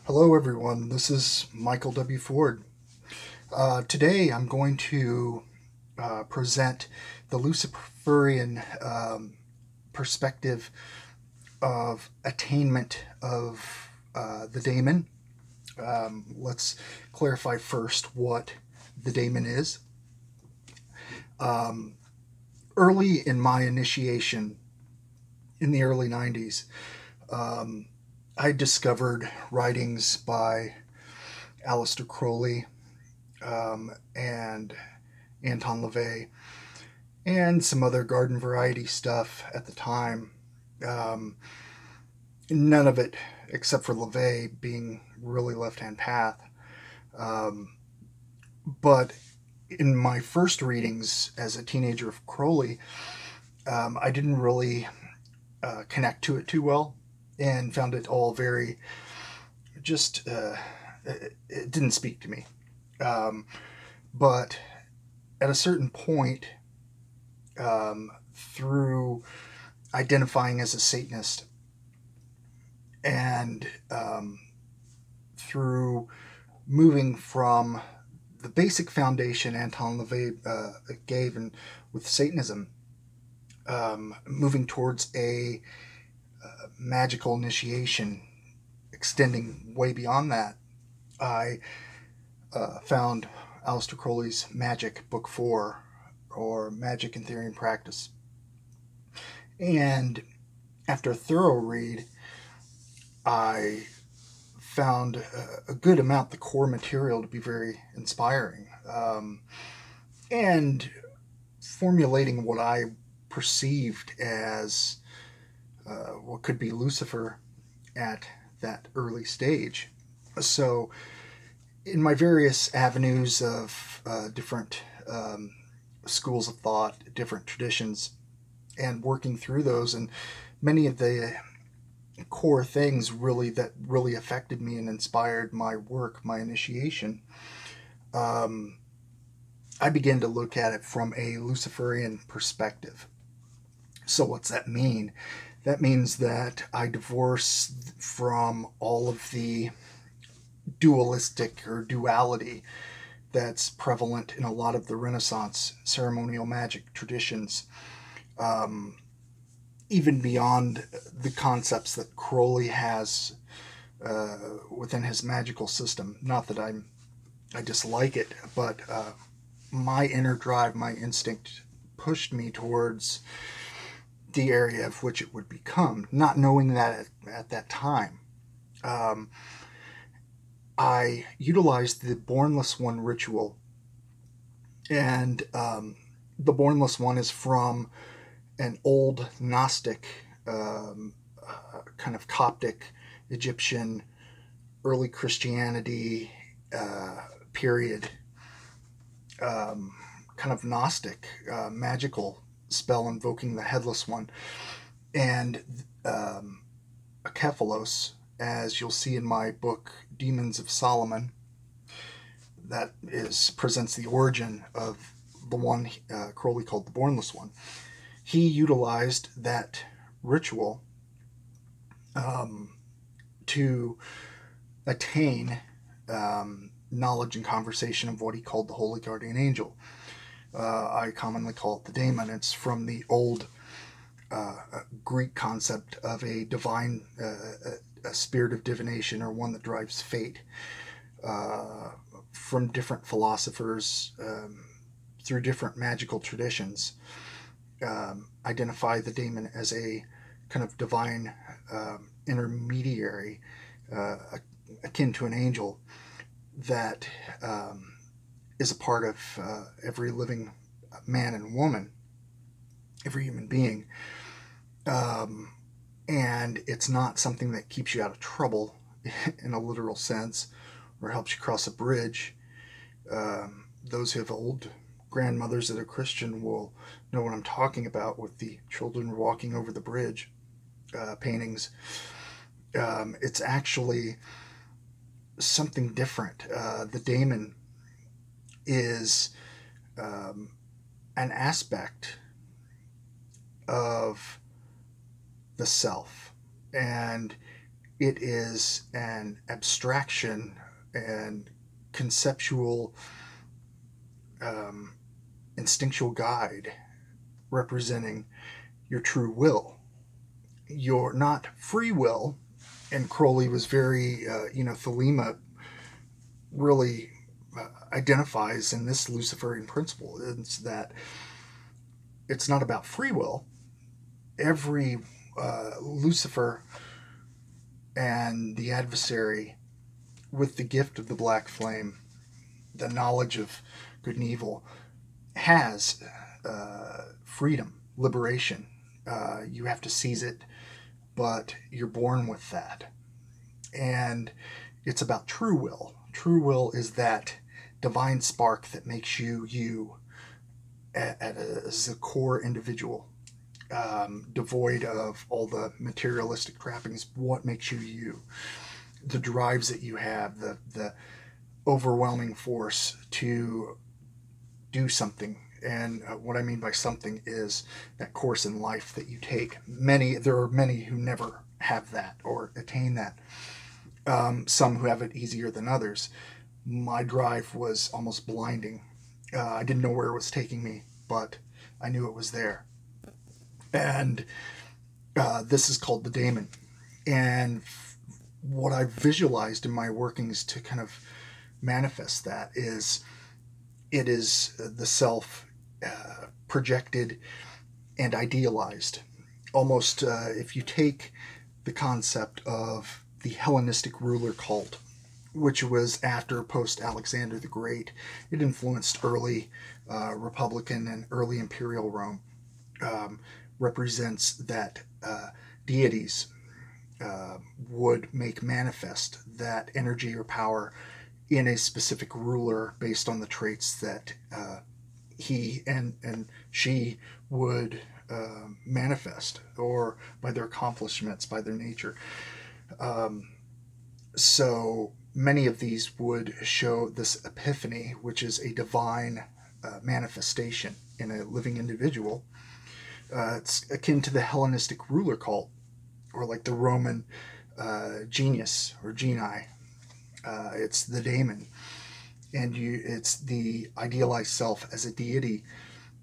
Hello everyone, this is Michael W. Ford. Today I'm going to present the Luciferian perspective of attainment of the Daemon. Let's clarify first what the Daemon is. Early in my initiation, in the early 90s, I discovered writings by Aleister Crowley and Anton LaVey and some other garden variety stuff at the time. None of it, except for LaVey, being really left-hand path. But in my first readings as a teenager of Crowley, I didn't really connect to it too well, and found it all very just it didn't speak to me. But at a certain point, through identifying as a Satanist and through moving from the basic foundation Anton LaVey gave with Satanism, moving towards a magical initiation extending way beyond that, I found Aleister Crowley's Magic, Book 4, or Magic in Theory and Practice. And after a thorough read, I found a good amount, the core material, to be very inspiring. And formulating what I perceived as what could be Lucifer at that early stage. So in my various avenues of different schools of thought, different traditions, and working through those, and many of the core things that really affected me and inspired my work, my initiation, I began to look at it from a Luciferian perspective. So what's that mean? That means that I divorce from all of the dualistic or duality that's prevalent in a lot of the Renaissance ceremonial magic traditions, even beyond the concepts that Crowley has within his magical system. Not that I dislike it, but my inner drive, my instinct pushed me towards the area of which it would become, not knowing that at that time. I utilized the Bornless One Ritual, and the Bornless One is from an old Gnostic, kind of Coptic, Egyptian, early Christianity period, kind of Gnostic, magical spell invoking the Headless One, and Apotheosis, as you'll see in my book Demons of Solomon, that presents the origin of the one Crowley called the Bornless One. He utilized that ritual to attain knowledge and conversation of what he called the Holy Guardian Angel. I commonly call it the Daemon. It's from the old Greek concept of a divine, a spirit of divination, or one that drives fate. From different philosophers, through different magical traditions, identify the Daemon as a kind of divine intermediary, akin to an angel, that is a part of every living man and woman, every human being. And it's not something that keeps you out of trouble in a literal sense, or helps you cross a bridge. Those who have old grandmothers that are Christian will know what I'm talking about with the children walking over the bridge paintings. It's actually something different. The Daemon is an aspect of the self, and it is an abstraction and conceptual, instinctual guide representing your true will. You're not free will, and Crowley was very, Thelema really identifies in this Luciferian principle is that it's not about free will. Every Lucifer and the adversary, with the gift of the black flame, the knowledge of good and evil, has freedom, liberation. You have to seize it, but you're born with that. And it's about true will. True will is that divine spark that makes you you as a core individual, devoid of all the materialistic trappings. What makes you you? The drives that you have, the overwhelming force to do something. And what I mean by something is that course in life that you take. There are many who never have that or attain that. Some who have it easier than others. My drive was almost blinding. I didn't know where it was taking me, but I knew it was there. And this is called the Daemon. And what I've visualized in my workings to kind of manifest that is, it is the self projected and idealized. Almost if you take the concept of the Hellenistic ruler cult, which was after post-Alexander the Great, it influenced early Republican and early imperial Rome, represents that deities would make manifest that energy or power in a specific ruler based on the traits that he and she would manifest, or by their accomplishments, by their nature. So many of these would show this epiphany, which is a divine manifestation in a living individual. It's akin to the Hellenistic ruler cult, or like the Roman genius or genii. It's the Daemon, and it's the idealized self as a deity,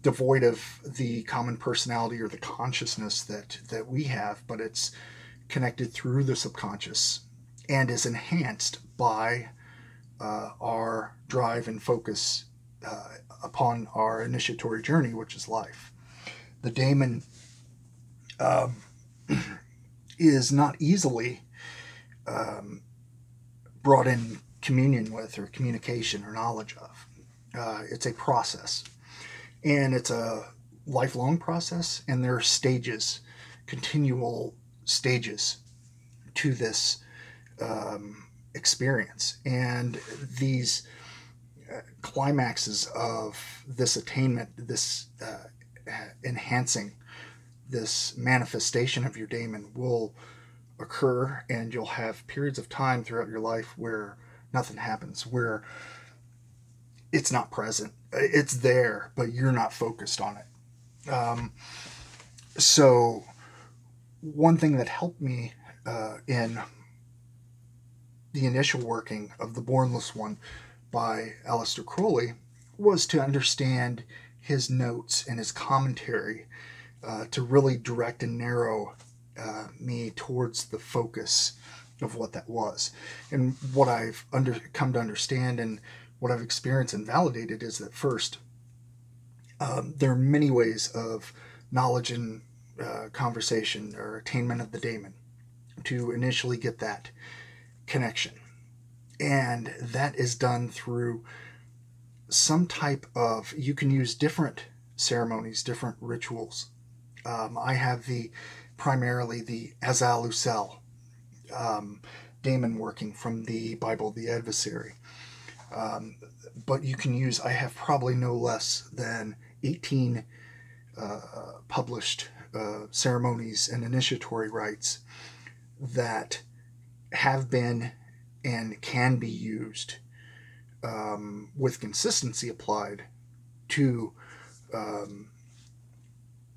devoid of the common personality or the consciousness that we have, but it's connected through the subconscious and is enhanced by our drive and focus upon our initiatory journey, which is life. The Daemon is not easily brought in communion with, or communication or knowledge of. It's a process, and it's a lifelong process, and there are stages, continual stages to this experience. And these climaxes of this attainment, this enhancing, this manifestation of your Daemon will occur, and you'll have periods of time throughout your life where nothing happens, where it's not present. It's there, but you're not focused on it. So one thing that helped me in the initial working of The Bornless One by Aleister Crowley was to understand his notes and his commentary to really direct and narrow me towards the focus of what that was. And what I've come to understand, and what I've experienced and validated, is that first, there are many ways of knowledge and conversation or attainment of the Daemon to initially get that connection. And that is done through some type of, you can use different ceremonies, different rituals. I have primarily the Azalusel Daemon working from the Bible, the Adversary. But you can use, I have probably no less than 18 published ceremonies and initiatory rites that have been and can be used with consistency applied to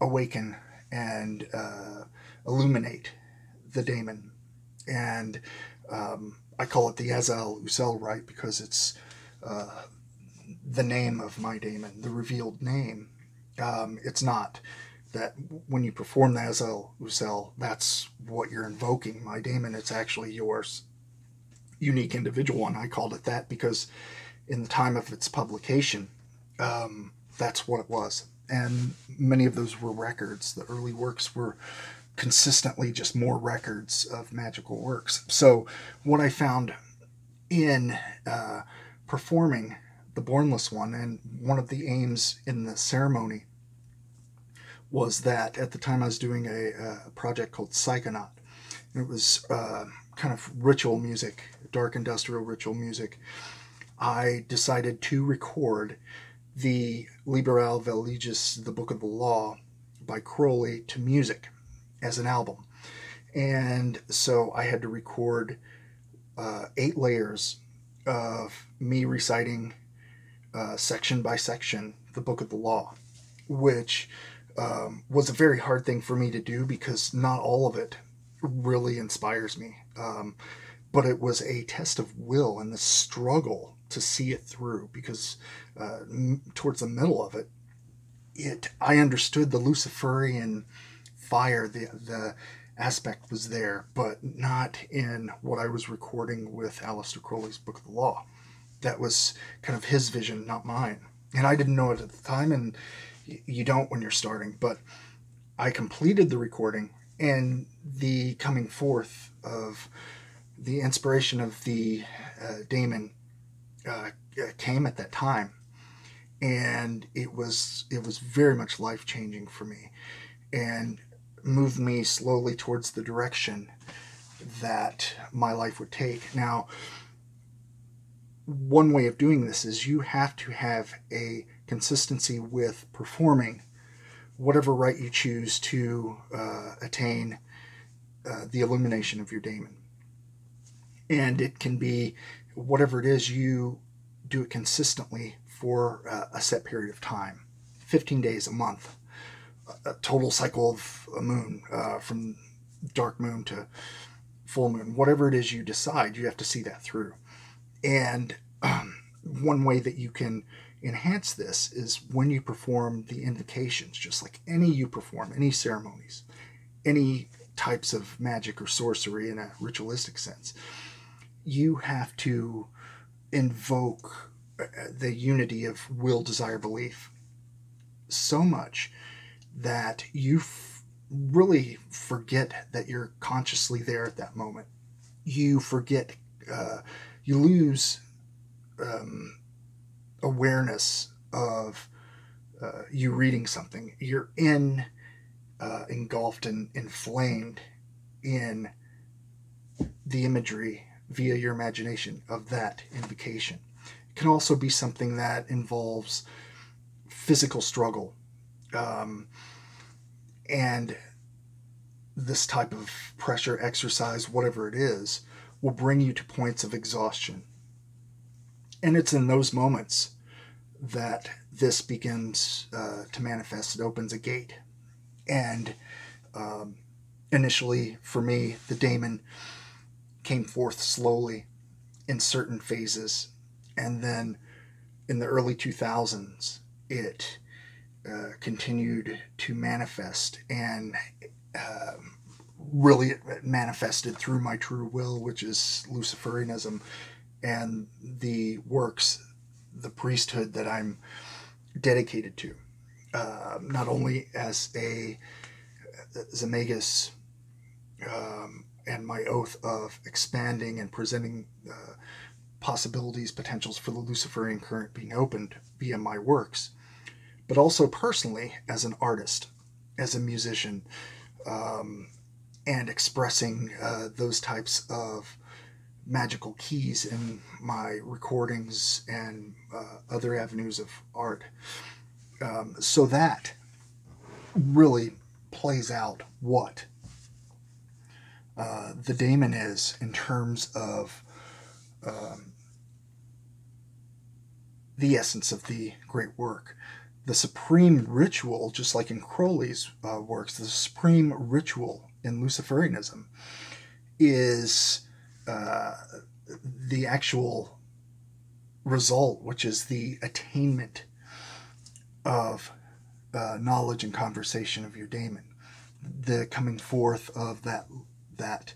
awaken and illuminate the Daemon And I call it the Azel Usel rite because it's the name of my daemon, the revealed name. It's not that when you perform the Azel Usel, that's what you're invoking, my daemon. It's actually yours, unique individual one. I called it that because in the time of its publication, that's what it was. And many of those were records. The early works were consistently just more records of magical works. So what I found in performing the Bornless One, and one of the aims in the ceremony was that at the time I was doing a project called Psychonaut. It was kind of ritual music, dark industrial ritual music. I decided to record the Liber Alve Legis, the Book of the Law, by Crowley to music as an album. And so I had to record 8 layers of me reciting section by section the Book of the Law, which was a very hard thing for me to do because not all of it really inspires me. But it was a test of will and the struggle to see it through, because towards the middle of it, I understood the Luciferian fire, the aspect was there, but not in what I was recording with Aleister Crowley's Book of the Law. That was kind of his vision, not mine. And I didn't know it at the time, and you don't when you're starting. But I completed the recording, and the coming forth of the inspiration of the Daemon came at that time, and it was very much life-changing for me, and moved me slowly towards the direction that my life would take. Now, one way of doing this is you have to have a consistency with performing whatever rite you choose to attain the illumination of your daemon. And it can be whatever it is, you do it consistently for a set period of time, 15 days, a month, a total cycle of a moon, from dark moon to full moon. Whatever it is you decide, you have to see that through. And one way that you can enhance this is when you perform the invocations, just like you perform any ceremonies, any types of magic or sorcery in a ritualistic sense. You have to invoke the unity of will, desire, belief so much that you really forget that you're consciously there at that moment. You forget, you lose awareness of you reading something. You're engulfed and inflamed in the imagery via your imagination of that invocation. It can also be something that involves physical struggle, and this type of pressure, exercise, whatever it is, will bring you to points of exhaustion. And it's in those moments that this begins to manifest. It opens a gate. And initially, for me, the daemon came forth slowly in certain phases. And then in the early 2000s, it continued to manifest, and really it manifested through my true will, which is Luciferianism, and the works, the priesthood that I'm dedicated to, not only as a magus, and my oath of expanding and presenting possibilities, potentials for the Luciferian current being opened via my works, but also personally as an artist, as a musician, and expressing those types of magical keys in my recordings and other avenues of art. So that really plays out what the daemon is in terms of the essence of the great work. The supreme ritual, just like in Crowley's works, the supreme ritual in Luciferianism is the actual result, which is the attainment of knowledge and conversation of your daemon, the coming forth of that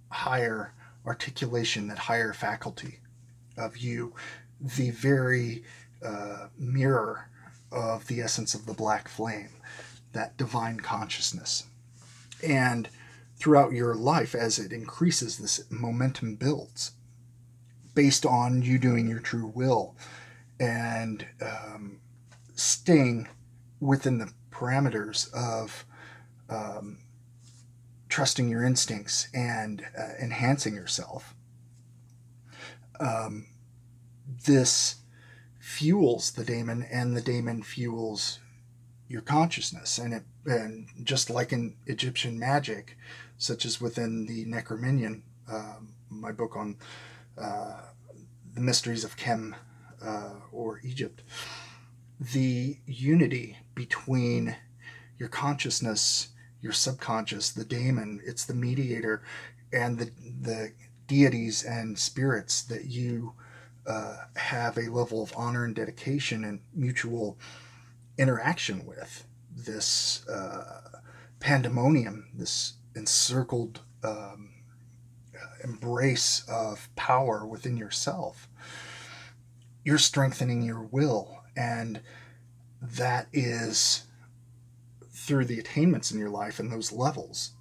higher articulation, that higher faculty of you, the very mirror of the essence of the black flame, that divine consciousness. And throughout your life, as it increases, this momentum builds based on you doing your true will and staying within the parameters of trusting your instincts and enhancing yourself. This fuels the daemon, and the daemon fuels your consciousness. And just like in Egyptian magic, such as within the Necrominion, my book on the mysteries of Chem or Egypt, the unity between your consciousness, your subconscious, the daemon, it's the mediator, and the deities and spirits that you have a level of honor and dedication and mutual interaction with. This pandemonium, this encircled embrace of power within yourself. You're strengthening your will, and that is through the attainments in your life and those levels.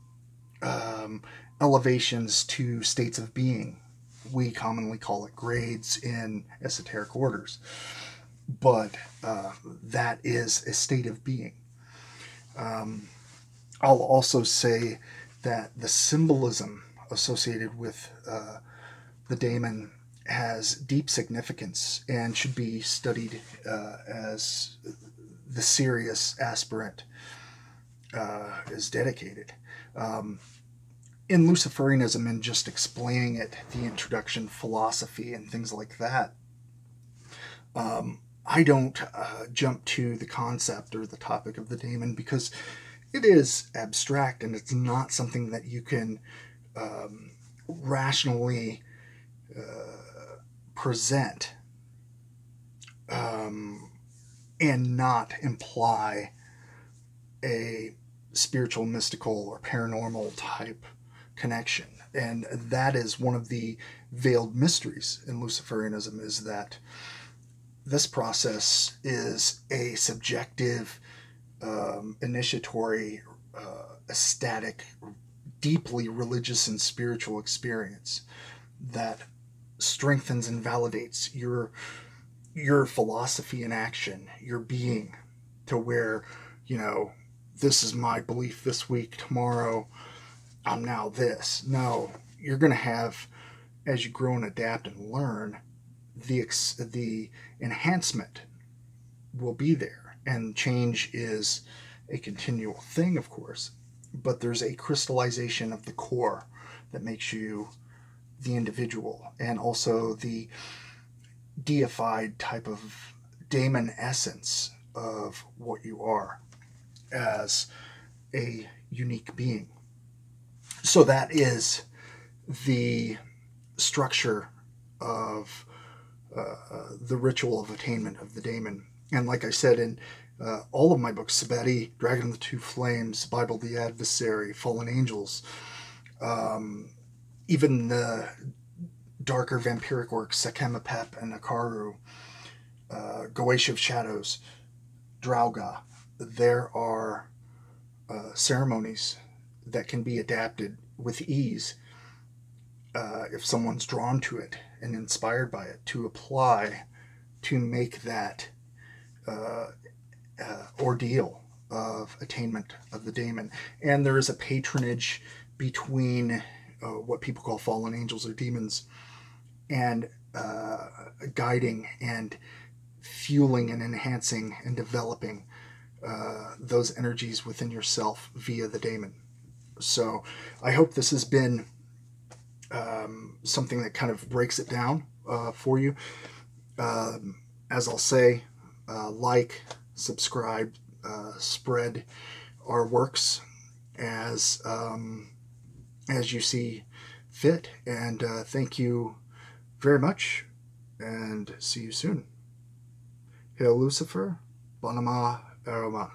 Elevations to states of being. We commonly call it grades in esoteric orders, but that is a state of being. I'll also say that the symbolism associated with the daemon has deep significance and should be studied as the serious aspirant is dedicated. In Luciferianism, and just explaining it, the introduction, philosophy, and things like that, I don't jump to the concept or the topic of the daemon because it is abstract and it's not something that you can rationally present and not imply a spiritual, mystical, or paranormal type connection. And that is one of the veiled mysteries in Luciferianism, is that this process is a subjective, initiatory, ecstatic, deeply religious and spiritual experience that strengthens and validates your philosophy in action, your being, to where, this is my belief this week, tomorrow I'm now this. No, you're going to have, as you grow and adapt and learn, the enhancement will be there. And change is a continual thing, of course, but there's a crystallization of the core that makes you the individual, and also the deified type of daemon essence of what you are as a unique being. So that is the structure of the ritual of attainment of the daemon. And like I said, in all of my books, Sabeti, Dragon of the Two Flames, Bible the Adversary, Fallen Angels, even the darker vampiric works, Sekemapep and Akaru, Goetia of Shadows, Drauga, there are ceremonies that can be adapted with ease if someone's drawn to it and inspired by it, to apply to make that ordeal of attainment of the daemon. And there is a patronage between what people call fallen angels or demons and guiding and fueling and enhancing and developing those energies within yourself via the daemon. So I hope this has been something that kind of breaks it down for you. As I'll say, like, subscribe, spread our works as as you see fit. And thank you very much, and see you soon. Hail Lucifer, Bonama Aroma.